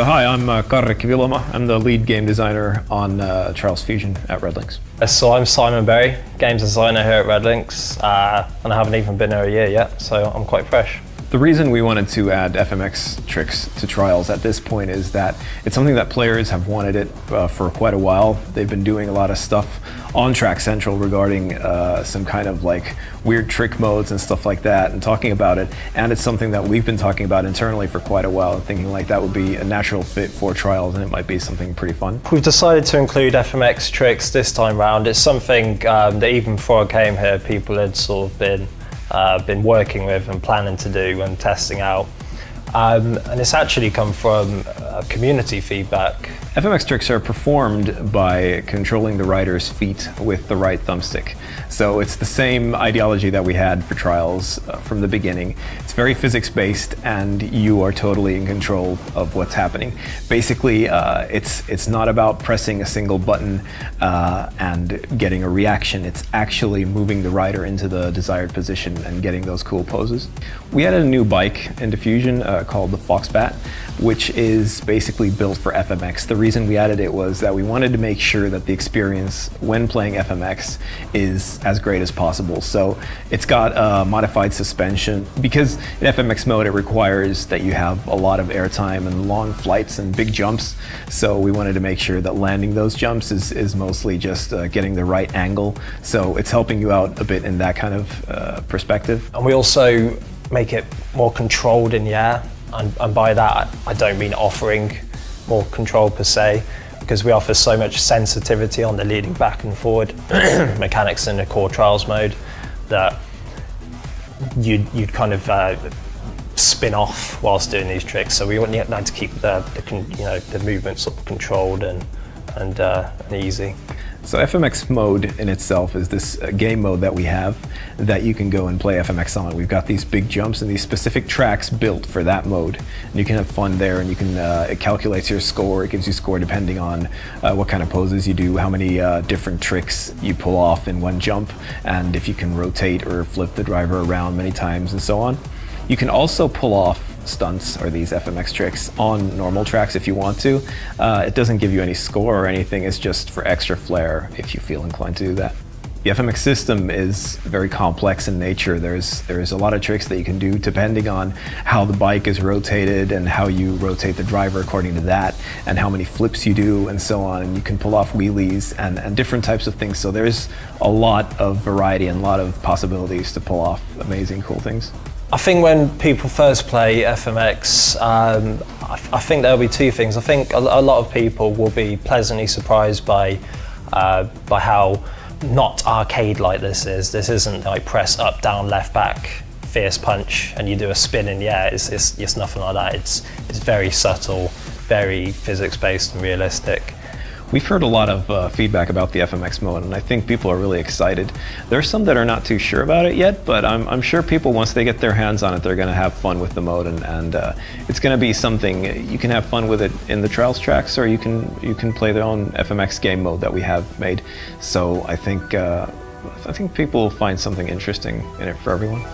So hi, I'm Karri Kiviloma. I'm the lead game designer on Trials Fusion at Redlinks. So I'm Simon Berry, games designer here at Redlinks, and I haven't even been here a year yet, so I'm quite fresh. The reason we wanted to add FMX tricks to Trials at this point is that it's something that players have wanted it for quite a while. They've been doing a lot of stuff on Track Central regarding some kind of like weird trick modes and stuff like that and talking about it. And it's something that we've been talking about internally for quite a while, thinking like that would be a natural fit for Trials and it might be something pretty fun. We've decided to include FMX tricks this time round. It's something that even before I came here, people had sort of been working with and planning to do and testing out. And it's actually come from community feedback. FMX tricks are performed by controlling the rider's feet with the right thumbstick. So it's the same ideology that we had for Trials from the beginning. It's very physics-based and you are totally in control of what's happening. Basically, it's not about pressing a single button and getting a reaction. It's actually moving the rider into the desired position and getting those cool poses. We added a new bike into Fusion called the Foxbat, which is basically built for FMX. The reason we added it was that we wanted to make sure that the experience when playing FMX is as great as possible. So it's got modified suspension because in FMX mode it requires that you have a lot of airtime and long flights and big jumps. So we wanted to make sure that landing those jumps is mostly just getting the right angle. So it's helping you out a bit in that kind of perspective. And we also make it more controlled in the air. And by that, I don't mean offering more control per se, because we offer so much sensitivity on the leading back and forward mechanics in the core Trials mode that you'd kind of spin off whilst doing these tricks. So we want you to keep the movement sort of controlled and easy. So FMX mode in itself is this game mode that we have that you can go and play FMX on. We've got these big jumps and these specific tracks built for that mode. And you can have fun there and you can, it calculates your score. It gives you score depending on what kind of poses you do, how many different tricks you pull off in one jump, and if you can rotate or flip the driver around many times and so on. You can also pull off stunts or these FMX tricks on normal tracks if you want to. It doesn't give you any score or anything, it's just for extra flair if you feel inclined to do that. The FMX system is very complex in nature. There's a lot of tricks that you can do depending on how the bike is rotated and how you rotate the driver according to that and how many flips you do and so on. And you can pull off wheelies and different types of things. So there's a lot of variety and a lot of possibilities to pull off amazing, cool things. I think when people first play FMX, I think there'll be two things. I think a lot of people will be pleasantly surprised by how not arcade like this is. This isn't like press up, down, left, back, fierce punch, and you do a spin in the air. It's nothing like that. It's very subtle, very physics-based and realistic. We've heard a lot of feedback about the FMX mode, and I think people are really excited. There are some that are not too sure about it yet, but I'm sure people, once they get their hands on it, they're going to have fun with the mode, and it's going to be something you can have fun with it in the Trials tracks, or you can play their own FMX game mode that we have made. So I think people will find something interesting in it for everyone.